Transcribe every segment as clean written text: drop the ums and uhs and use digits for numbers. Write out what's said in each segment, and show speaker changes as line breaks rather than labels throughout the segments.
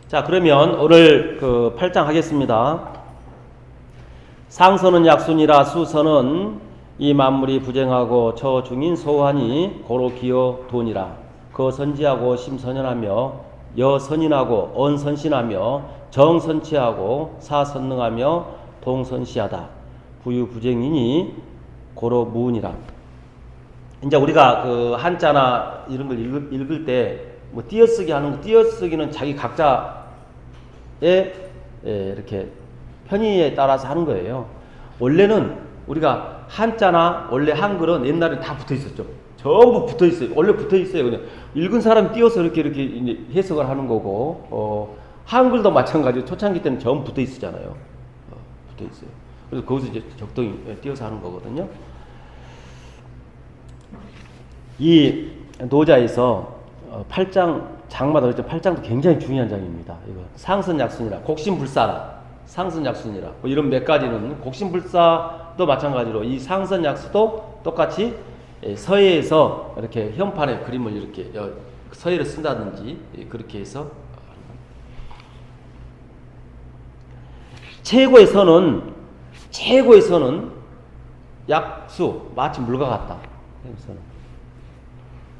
자, 그러면 오늘 그 8장 하겠습니다. 상선은 약순이라 수선은 이 만물이 부쟁하고 처중인 소환이 고로 기어 돈이라. 거선지하고 심선연하며 여선인하고 언선신하며 정선치하고 사선능하며 동선시하다. 부유부쟁이니 고로 무은이라. 이제 우리가 그 한자나 이런 걸 읽을 때 뭐 띄어쓰기 하는 거, 띄어쓰기는 자기 각자의 이렇게 편의에 따라서 하는 거예요. 원래는 우리가 한자나 원래 한글은 옛날에 다 붙어 있었죠. 전부 붙어 있어요. 원래 붙어 있어요. 그냥 읽은 사람이 띄어서 이렇게 이제 해석을 하는 거고, 한글도 마찬가지로 초창기 때는 전부 붙어 있었잖아요. 붙어 있어요. 그래서 거기서 이제 적당히 띄어서 하는 거거든요. 이 노자에서 8장 장마다 그랬죠. 8장도 굉장히 중요한 장입니다. 이거 상선약순이라, 곡신불사라, 상선약순이라 뭐 이런 몇 가지는, 곡신불사도 마찬가지로 이 상선약수도 똑같이 서예에서 이렇게 현판에 그림을 이렇게 서예를 쓴다든지 그렇게 해서 최고의 선은 약수, 마치 물과 같다.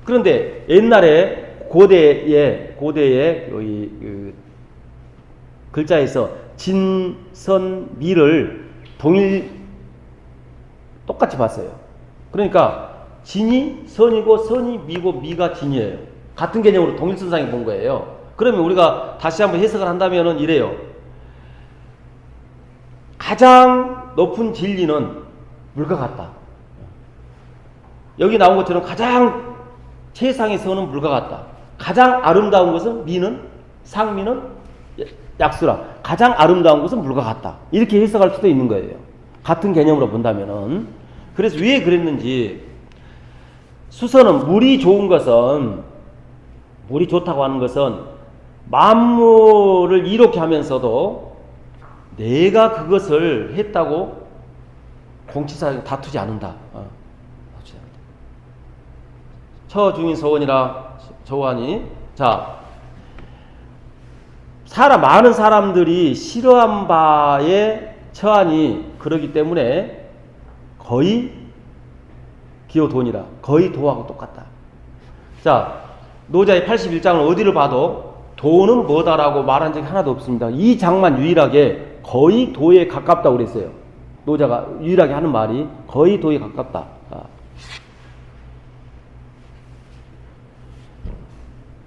그런데 옛날에 고대에 여기 글자에서 진선미를 똑같이 봤어요. 그러니까 진이 선이고 선이 미고 미가 진이에요. 같은 개념으로 동일선상에 본 거예요. 그러면 우리가 다시 한번 해석을 한다면은 이래요. 가장 높은 진리는 물과 같다. 여기 나온 것처럼 가장 최상의 선은 물과 같다. 가장 아름다운 것은 상미는 약수라. 가장 아름다운 것은 물과 같다. 이렇게 해석할 수도 있는 거예요. 같은 개념으로 본다면은. 그래서 왜 그랬는지, 수선은 물이 좋다고 하는 것은 만물을 이롭게 하면서도 내가 그것을 했다고 공치사에 다투지 않는다. 처중인 소원이라 조환이. 자, 많은 사람들이 싫어한 바에 처하니 그러기 때문에 거의 기호돈이라, 거의 도하고 똑같다. 자, 노자의 81장을 어디를 봐도 도는 뭐다라고 말한 적이 하나도 없습니다. 이 장만 유일하게 거의 도에 가깝다고 그랬어요. 노자가 유일하게 하는 말이 거의 도에 가깝다.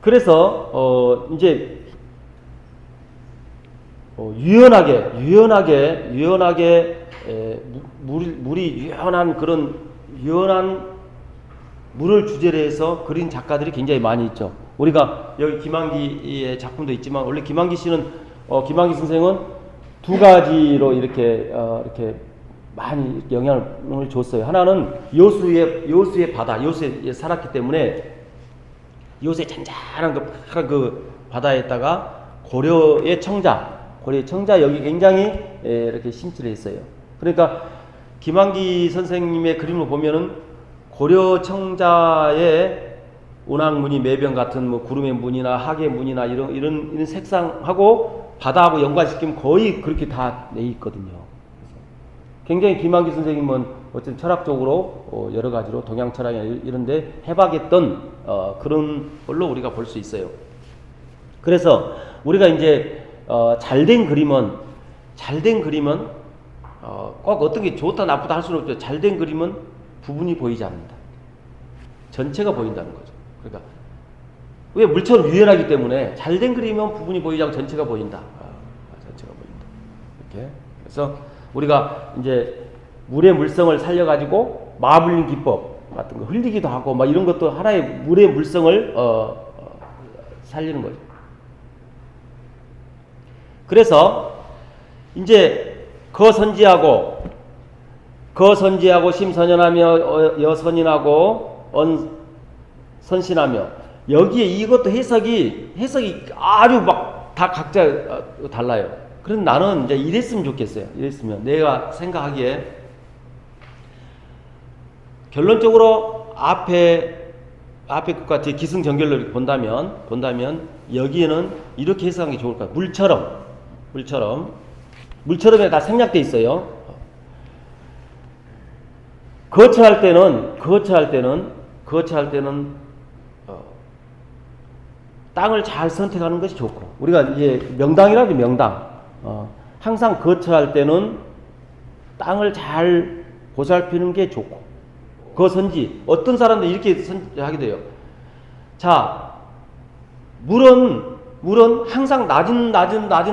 그래서 이제 유연하게 물이 유연한 그런 유연한 물을 주제로 해서 그린 작가들이 굉장히 많이 있죠. 우리가 여기 김한기의 작품도 있지만, 원래 김한기 씨는 김한기 선생은 두 가지로 이렇게 많이 영향을 줬어요. 하나는 여수의 바다, 여수에 살았기 때문에 요새 잔잔한 그 바다에다가 고려의 청자 여기 굉장히 이렇게 심취를 했어요. 그러니까 김한기 선생님의 그림을 보면은 고려 청자의 운항무늬 매병 같은 뭐 구름의 무늬나 학의 무늬나 이런 색상하고 바다하고 연관시키면 거의 그렇게 다 내 있거든요. 굉장히 김한기 선생님은 어쨌든 철학적으로 여러 가지로 동양 철학이나 이런데 해박했던 그런 걸로 우리가 볼 수 있어요. 그래서 우리가 이제 잘된 그림은 꼭 어떤 게 좋다 나쁘다 할 수는 없죠. 잘된 그림은 부분이 보이지 않는다. 전체가 보인다는 거죠. 그러니까 왜 물처럼 유연하기 때문에 잘된 그림은 부분이 보이지 않고 전체가 보인다. 전체가 보인다. 이렇게. 그래서 우리가 이제 물의 물성을 살려가지고 마블링 기법 같은 거 흘리기도 하고 막 이런 것도 하나의 물의 물성을 살리는 거죠. 그래서 이제 거선지하고 심선연하며 여선인하고 언선신하며, 여기에 이것도 해석이 아주 막 다 각자 달라요. 그래서 나는 이제 이랬으면 좋겠어요. 이랬으면 내가 생각하기에 결론적으로 앞에 것과 뒤에 기승전결로 이렇게 본다면 여기에는 이렇게 해석하는 게 좋을 것 같아요. 물처럼에 다 생략돼 있어요. 거처할 때는 땅을 잘 선택하는 것이 좋고, 우리가 이제 명당이라도 명당. 항상 거처할 때는 땅을 잘 보살피는 게 좋고, 거선지. 어떤 사람들 이렇게 하게 돼요. 자, 물은 항상 낮은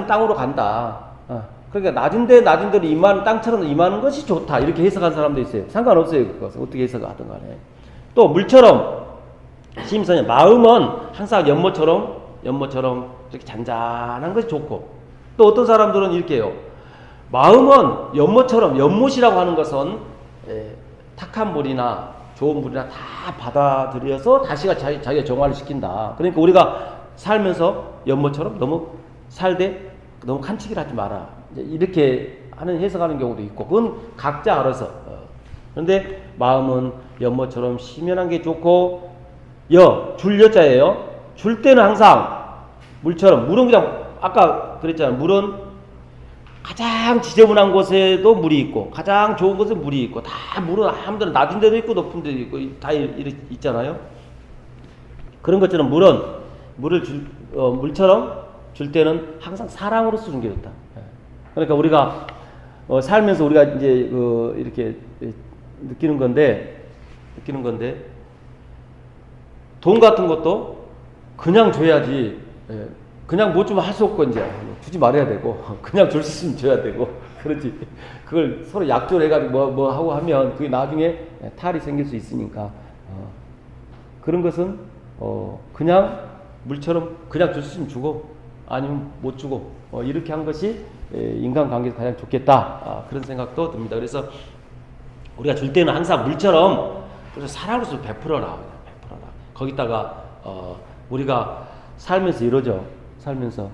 땅으로 간다. 그러니까 낮은 데로 임하는 땅처럼 임하는 것이 좋다. 이렇게 해석하는 사람도 있어요. 상관없어요. 그것은 어떻게 해석하든 간에. 또 물처럼 심선이 마음은 항상 연못처럼 이렇게 잔잔한 것이 좋고, 또 어떤 사람들은 이렇게 해요. 마음은 연못이라고 하는 것은 탁한 물이나 좋은 물이나 다 받아들여서 다시가 자기가 정화를 시킨다. 그러니까 우리가 살면서 연못처럼 너무 칸치기를 하지 마라. 이렇게 하는 해석하는 경우도 있고, 그건 각자 알아서. 그런데 마음은 연못처럼 시면한 게 좋고, 줄 여자예요. 줄 때는 항상 물처럼, 물은 그냥 아까 그랬잖아요. 물은 가장 지저분한 곳에도 물이 있고, 가장 좋은 곳에 물이 있고, 다 물은 아무데나 낮은 데도 있고 높은 데도 있고 다 있잖아요. 그런 것처럼 물처럼 줄 때는 항상 사랑으로 쓰는 게 좋다. 그러니까 우리가 살면서 우리가 이제 이렇게 느끼는 건데 돈 같은 것도 그냥 줘야지. 그냥 못 주면 할 수 없고 이제 주지 말아야 되고, 그냥 줄 수 있으면 줘야 되고, 그렇지. 그걸 서로 약조를 해가지고 뭐 하고 하면 그게 나중에 탈이 생길 수 있으니까. 그런 것은 그냥 물처럼 그냥 줄 수 있으면 주고 아니면 못 주고 이렇게 한 것이 인간관계에서 가장 좋겠다. 그런 생각도 듭니다. 그래서 우리가 줄 때는 항상 물처럼 그래서 사랑으로서 베풀어라. 거기다가 우리가 살면서 이러죠. 살면서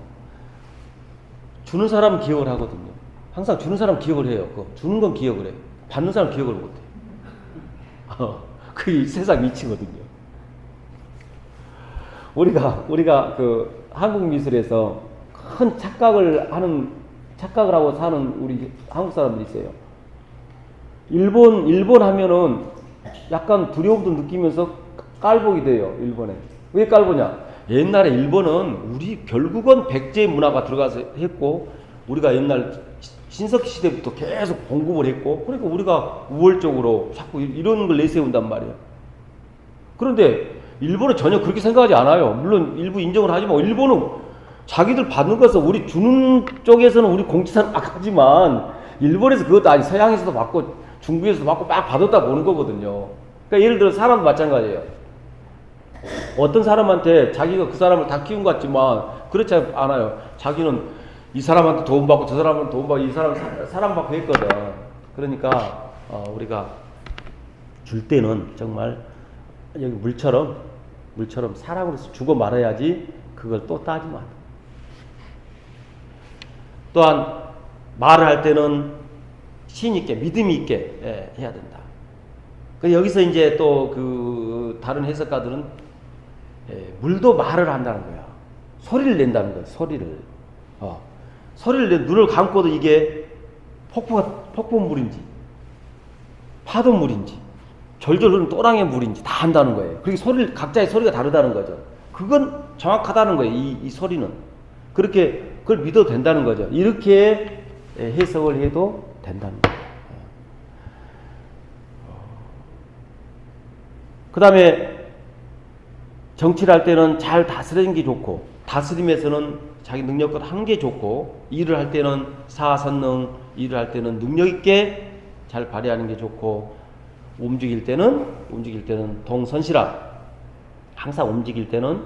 주는 사람은 기억을 하거든요. 항상 주는 사람 기억을 해요. 주는 건 기억을 해요. 받는 사람 기억을 못해요. 그게 세상 이치거든요. 우리가 그 한국 미술에서 큰 착각을 하고 사는 우리 한국 사람들이 있어요. 일본 하면은 약간 두려움도 느끼면서 깔보게 돼요. 일본에. 왜 깔보냐? 옛날에 일본은 결국은 백제 문화가 들어가서 했고, 우리가 옛날 신석기 시대부터 계속 공급을 했고, 그러니까 우리가 우월적으로 자꾸 이런 걸 내세운단 말이에요. 그런데 일본은 전혀 그렇게 생각하지 않아요. 물론 일부 인정을 하지만 일본은 자기들 받는 것은 우리 주는 쪽에서는 우리 공치사는 막 하지만 일본에서 그것도 아니 서양에서도 받고 중국에서도 받고 막 받았다 보는 거거든요. 그러니까 예를 들어 사람도 마찬가지예요. 어떤 사람한테 자기가 그 사람을 다 키운 것 같지만 그렇지 않아요. 자기는 이 사람한테 도움받고 저 사람한테 도움받고 이 사람 사랑받고 했거든. 그러니까 우리가 줄 때는 정말 여기 물처럼 사랑으로 주고 말아야지 그걸 또 따지 마. 또한 말을 할 때는 신 있게 믿음이 있게 해야 된다. 여기서 이제 또 그 다른 해석가들은 물도 말을 한다는 거야. 소리를 낸다는 거야. 소리를 내 눈을 감고도 이게 폭포물인지 파도물인지 절절 흐르는 또랑의 물인지 다 한다는 거예요. 그리고 각자의 소리가 다르다는 거죠. 그건 정확하다는 거예요. 이 소리는. 그렇게 그걸 믿어도 된다는 거죠. 이렇게 해석을 해도 된다는 거예요. 그 다음에 정치를 할 때는 잘 다스리는 게 좋고, 다스림에서는 자기 능력껏 하는 게 좋고, 일을 할 때는 사선능, 일을 할 때는 능력 있게 잘 발휘하는 게 좋고, 움직일 때는 동선실학. 항상 움직일 때는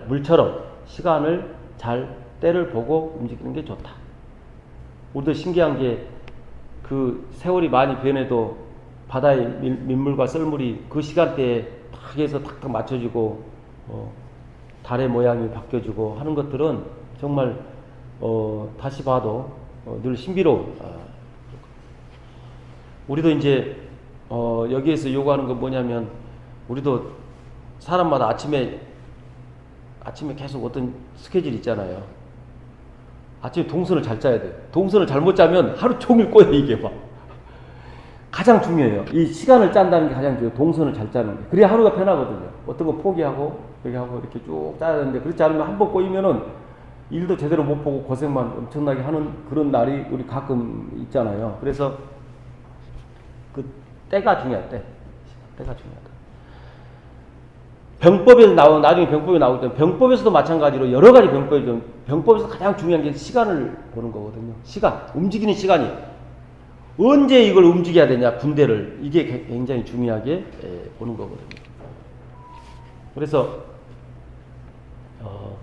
물처럼 시간을 잘 때를 보고 움직이는 게 좋다. 우리도 신기한 게 그 세월이 많이 변해도 바다의 민물과 썰물이 그 시간대에 탁 해서 탁탁 맞춰지고 달의 모양이 바뀌어지고 하는 것들은 정말 다시 봐도 늘 신비로운. 우리도 이제 여기에서 요구하는 건 뭐냐면, 우리도 사람마다 아침에 계속 어떤 스케줄이 있잖아요. 아침에 동선을 잘 짜야 돼요. 동선을 잘못 짜면 하루 종일 꼬여, 이게 막. 가장 중요해요. 이 시간을 짠다는 게 가장 중요해요. 동선을 잘 짜는 게. 그래야 하루가 편하거든요. 어떤 거 포기하고, 여기 하고 이렇게 쭉 짜야 되는데, 그렇지 않으면 한 번 꼬이면은 일도 제대로 못 보고 고생만 엄청나게 하는 그런 날이 우리 가끔 있잖아요. 그래서 그 때가 중요하다. 때가 중요하다. 병법에서 나중에 병법에 나올 때, 병법에서도 마찬가지로 여러 가지 병법에서 가장 중요한 게 시간을 보는 거거든요. 시간, 움직이는 시간이. 언제 이걸 움직여야 되냐, 군대를. 이게 굉장히 중요하게 보는 거거든요. 그래서,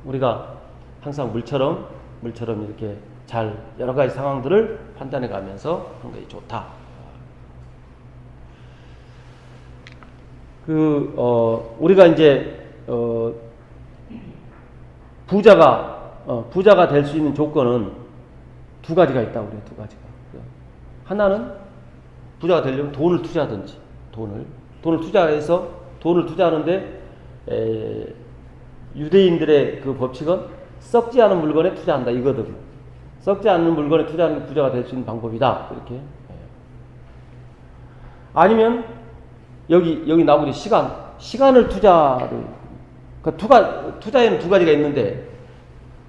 우리가 항상 물처럼 이렇게 잘 여러 가지 상황들을 판단해 가면서 하는 것이 좋다. 우리가 이제, 부자가 될 수 있는 조건은 두 가지가 있다, 우리 두 가지가. 하나는 부자가 되려면 돈을 투자하든지, 돈을 투자하는데, 유대인들의 그 법칙은 썩지 않은 물건에 투자한다, 이거든. 썩지 않는 물건에 투자하는 게 부자가 될 수 있는 방법이다, 이렇게. 아니면, 여기 나오고 시간을 그러니까 투자에는 두 가지가 있는데,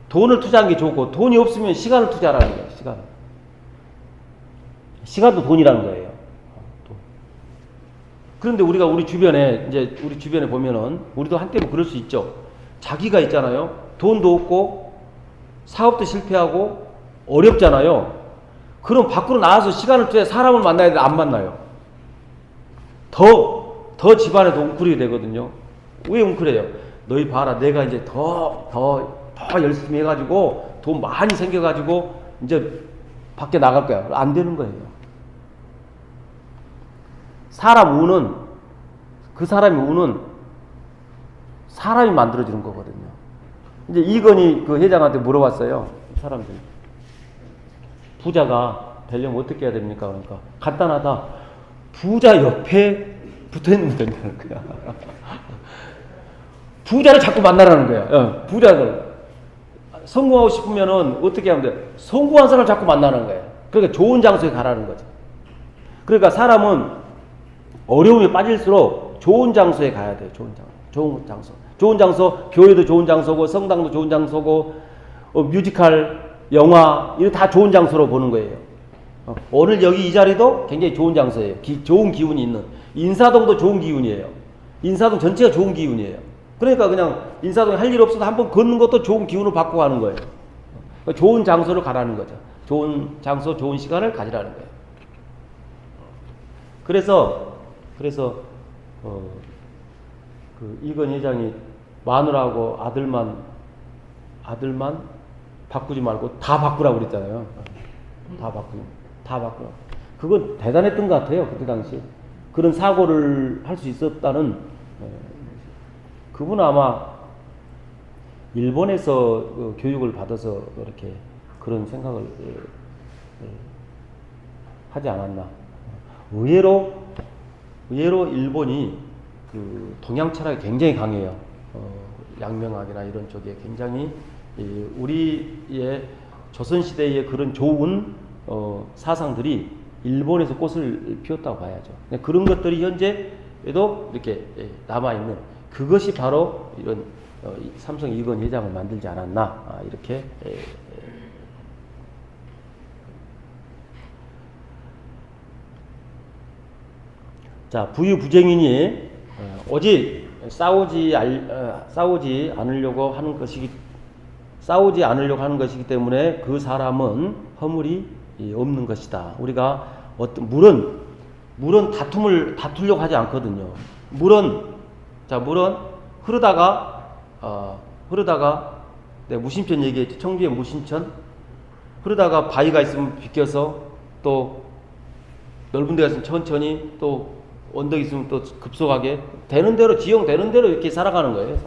돈을 투자하는 게 좋고, 돈이 없으면 시간을 투자하라는 거예요, 시간도 돈이라는 거예요. 그런데 우리가 우리 주변에 보면은, 우리도 한때는 그럴 수 있죠. 자기가 있잖아요. 돈도 없고, 사업도 실패하고, 어렵잖아요. 그럼 밖으로 나와서 시간을 투자해 사람을 만나야 되는데 안 만나요. 더 집안에도 웅크리게 되거든요. 왜 웅크려요? 너희 봐라. 내가 이제 더 열심히 해가지고, 돈 많이 생겨가지고, 이제 밖에 나갈 거야. 안 되는 거예요. 그 사람의 운은 사람이 만들어주는 거거든요. 이제 이건희 그 회장한테 물어봤어요. 사람들이. 부자가 되려면 어떻게 해야 됩니까? 그러니까 간단하다. 부자 옆에 붙어 있는 된다는 거야. 부자를 자꾸 만나라는 거야. 부자를. 성공하고 싶으면은 어떻게 하면 돼? 성공한 사람을 자꾸 만나는 거야. 그러니까 좋은 장소에 가라는 거죠. 그러니까 사람은 어려움에 빠질수록 좋은 장소에 가야 돼요. 좋은 장소, 교회도 좋은 장소고, 성당도 좋은 장소고, 뮤지컬, 영화, 이거 다 좋은 장소로 보는 거예요. 오늘 여기 이 자리도 굉장히 좋은 장소예요. 좋은 기운이 있는. 인사동도 좋은 기운이에요. 인사동 전체가 좋은 기운이에요. 그러니까 그냥 인사동에 할 일 없어도 한번 걷는 것도 좋은 기운을 받고 가는 거예요. 좋은 장소를 가라는 거죠. 좋은 장소, 좋은 시간을 가지라는 거예요. 그래서 그 이건희 회장이 마누라하고 아들만 바꾸지 말고 다 바꾸라고 그랬잖아요. 다 바꾸라. 그건 대단했던 것 같아요. 그때 당시 그런 사고를 할 수 있었다는. 그분은 아마 일본에서 교육을 받아서 이렇게 그런 생각을 하지 않았나. 의외로 일본이 그 동양 철학이 굉장히 강해요. 양명학이나 이런 쪽에 굉장히 우리의 조선시대의 그런 좋은 사상들이 일본에서 꽃을 피웠다고 봐야죠. 그런 것들이 현재에도 이렇게 남아있는, 그것이 바로 이런 삼성 이건희 회장을 만들지 않았나, 이렇게. 자, 부유부쟁이니 오직 싸우지 않으려고 하는 것이기 때문에 그 사람은 허물이 없는 것이다. 우리가 물은 다투려고 하지 않거든요. 물은 흐르다가 내가 무심천 얘기했지. 청주의 무심천. 흐르다가 바위가 있으면 비껴서, 또 넓은 데가 있으면 천천히, 또 언덕이 있으면 또 급속하게 되는 대로, 지형되는 대로 이렇게 살아가는 거예요.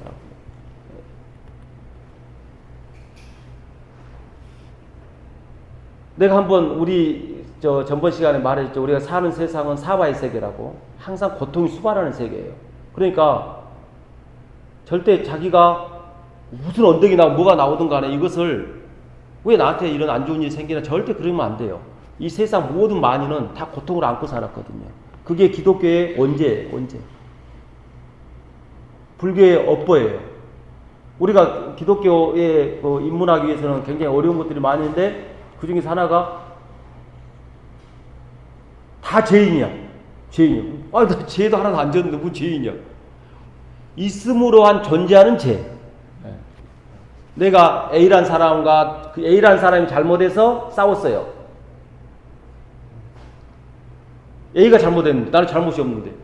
내가 한번 우리 전번 시간에 말했죠. 우리가 사는 세상은 사바의 세계라고. 항상 고통이 수반하는 세계예요. 그러니까 절대 자기가 무슨 언덕이 나고 뭐가 나오든 간에 이것을 왜 나한테 이런 안 좋은 일이 생기나 절대 그러면 안 돼요. 이 세상 모든 만인은 다 고통을 안고 살았거든요. 그게 기독교의 원죄예요. 불교의 업보예요. 우리가 기독교에 입문하기 위해서는 굉장히 어려운 것들이 많이 있는데 그 중에 하나가 다 죄인이야. 나 죄도 하나도 안 졌는데 뭐 죄인이야. 있음으로 한 존재하는 죄. 내가 A란 사람과 그 A란 사람이 잘못해서 싸웠어요. A가 잘못했는데 나는 잘못이 없는데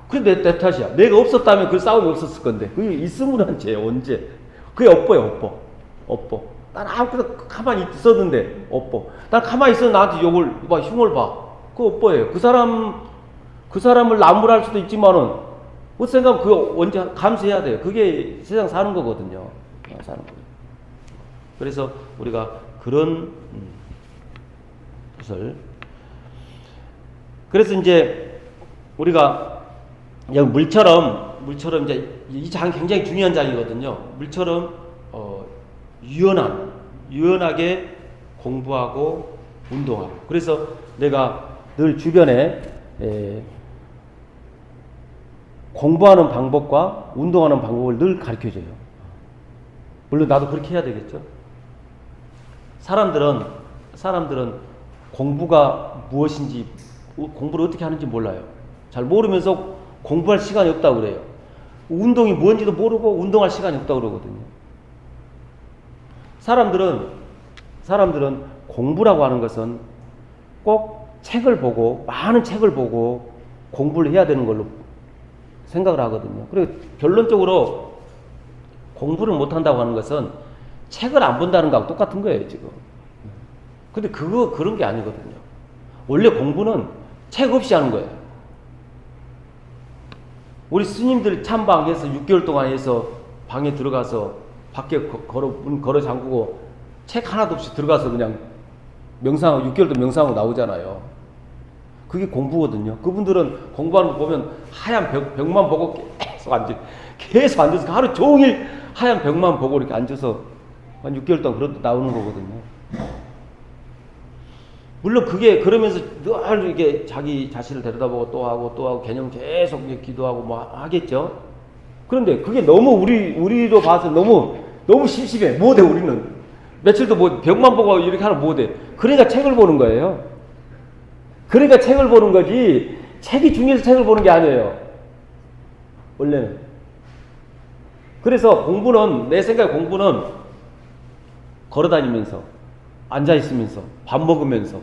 그게 내 탓이야. 내가 없었다면 그 싸움이 없었을 건데 그게 있음으로 한 죄. 언제? 그게 업보예요. 업보. 난 아무것도 가만히 있었는데 업보. 난 가만히 있었는데 나한테 흉을 봐. 그거 업보예요. 그 사람을 나무랄 수도 있지만은 그 생각하면 그거 언제 감수해야 돼요. 그게 세상 사는 거거든요. 사는 거예요. 그래서 우리가 그런 것을 그래서 이제 우리가 물처럼 이제 이 장 굉장히 중요한 장이거든요. 물처럼 유연하게 공부하고 운동하고. 그래서 내가 늘 주변에 공부하는 방법과 운동하는 방법을 늘 가르쳐줘요. 물론 나도 그렇게 해야 되겠죠. 사람들은 공부가 무엇인지, 공부를 어떻게 하는지 몰라요. 잘 모르면서 공부할 시간이 없다고 그래요. 운동이 뭔지도 모르고 운동할 시간이 없다고 그러거든요. 사람들은 공부라고 하는 것은 꼭 많은 책을 보고 공부를 해야 되는 걸로 생각을 하거든요. 그리고 결론적으로 공부를 못한다고 하는 것은 책을 안 본다는 거하고 똑같은 거예요, 지금. 근데 그런 게 아니거든요. 원래 공부는 책 없이 하는 거예요. 우리 스님들 참방에서 6개월 동안 해서 방에 들어가서 밖에 문 걸어 잠그고 책 하나도 없이 들어가서 그냥 명상하고 6개월 동안 명상하고 나오잖아요. 그게 공부거든요. 그분들은 공부하는 거 보면 하얀 벽만 보고 계속 앉아서 하루 종일 하얀 벽만 보고 이렇게 앉아서 한 6개월 동안 그렇게 나오는 거거든요. 물론 그게 그러면서 늘 이게 자기 자신을 들여다보고 또 하고 개념 계속 기도하고 뭐 하겠죠. 그런데 그게 너무 우리로 봐서 너무 심심해. 못해 우리는. 며칠도 벽만 보고 이렇게 하면 못해. 그러니까 책을 보는 거예요. 그러니까 책을 보는 거지 책이 중요해서 책을 보는 게 아니에요. 원래는. 그래서 내 생각에 공부는 걸어다니면서 앉아있으면서 밥 먹으면서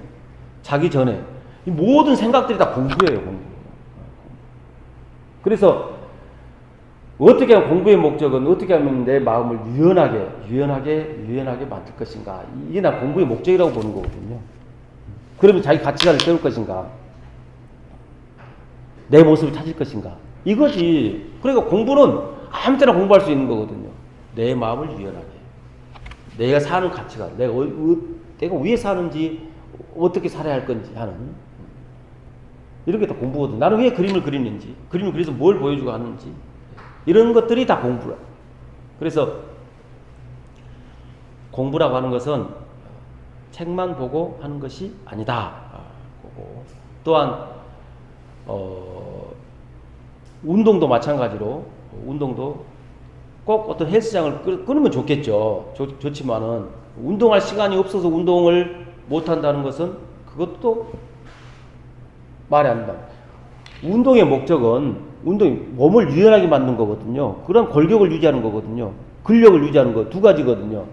자기 전에 이 모든 생각들이 다 공부예요. 공부. 그래서 어떻게 하면 공부의 목적은 어떻게 하면 내 마음을 유연하게 만들 것인가. 이게 나 공부의 목적이라고 보는 거거든요. 그러면 자기 가치관을 세울 것인가, 내 모습을 찾을 것인가, 이거지. 그러니까 공부는 아무 때나 공부할 수 있는 거거든요. 내 마음을 유연하게, 내가 사는 가치관, 내가 왜 사는지, 어떻게 살아야 할 건지 하는 이런 게 다 공부거든. 나는 왜 그림을 그리는지, 그림을 그려서 뭘 보여주고 하는지, 이런 것들이 다 공부라. 그래서 공부라고 하는 것은 책만 보고 하는 것이 아니다. 또한 운동도 마찬가지로, 운동도 꼭 어떤 헬스장을 끊으면 좋겠죠. 좋지만은 운동할 시간이 없어서 운동을 못한다는 것은 그것도 말이 안 된다. 운동의 목적은 몸을 유연하게 만드는 거거든요. 그럼 골격을 유지하는 거거든요. 근력을 유지하는 거 두 가지거든요.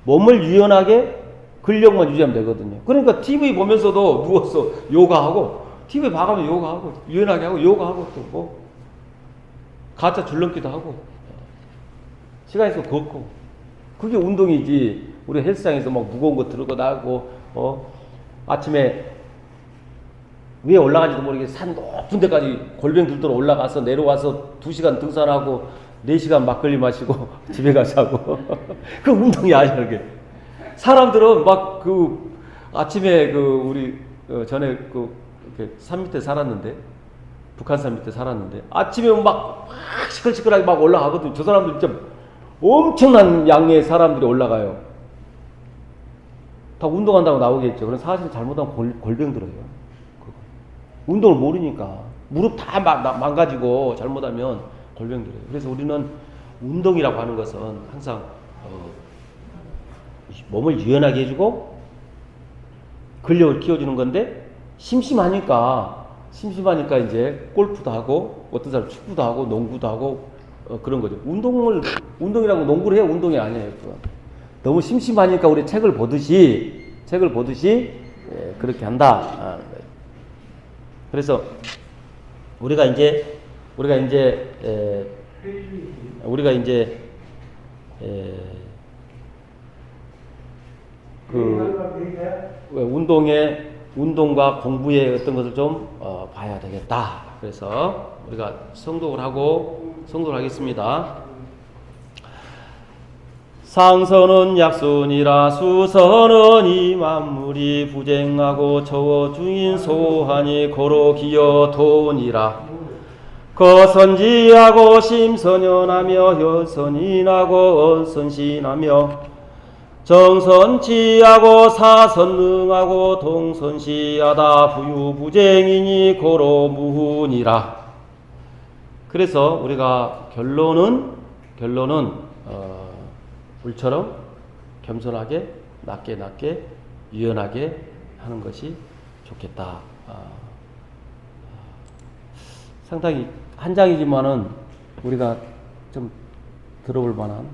몸을 유연하게, 근력만 유지하면 되거든요. 그러니까 TV 보면서도 누워서 요가하고, TV 봐가면 요가하고, 유연하게 하고, 요가하고, 또 뭐 가짜 줄넘기도 하고, 시간 있으면 걷고. 그게 운동이지. 우리 헬스장에서 막 무거운 거 들고 나가고, 아침에 위에 올라가지도 모르게 산 높은 데까지 골뱅 들도록 올라가서 내려와서 2시간 등산하고 4시간 막걸리 마시고 집에 가서 하고. 그 운동이 아니야, 그게. 사람들은 막 아침에 그 우리 전에 그 이렇게 산 밑에 살았는데 북한산 밑에 살았는데 아침에 막 시끌시끌하게 막 올라가거든. 저 사람들 진짜 엄청난 양의 사람들이 올라가요. 다 운동한다고 나오겠죠. 그럼 사실 잘못하면 골병 들어요. 운동을 모르니까 무릎 다 망가지고 잘못하면 골병 들어요. 그래서 우리는 운동이라고 하는 것은 항상 몸을 유연하게 해주고 근력을 키워주는 건데 심심하니까 이제 골프도 하고 어떤 사람 축구도 하고 농구도 하고 그런 거죠. 운동이라고 농구를 해요. 운동이 아니에요. 그건. 너무 심심하니까 우리 책을 보듯이 그렇게 한다. 그래서 우리가 이제 운동과 공부의 어떤 것을 좀 봐야 되겠다. 그래서 우리가 성독을 하겠습니다. 상선은 약순이라 수선은 이 만물이 부쟁하고 저어 중인 소하니 고로 기여 돈이라 거선지하고 심선연하며 현선인하고 언선신하며 정선지하고 사선능하고 동선시하다 부유부쟁이니 고로 무훈이라. 그래서 우리가 결론은 물처럼 겸손하게 낮게 유연하게 하는 것이 좋겠다. 상당히 한 장이지만은 우리가 좀 들어볼 만한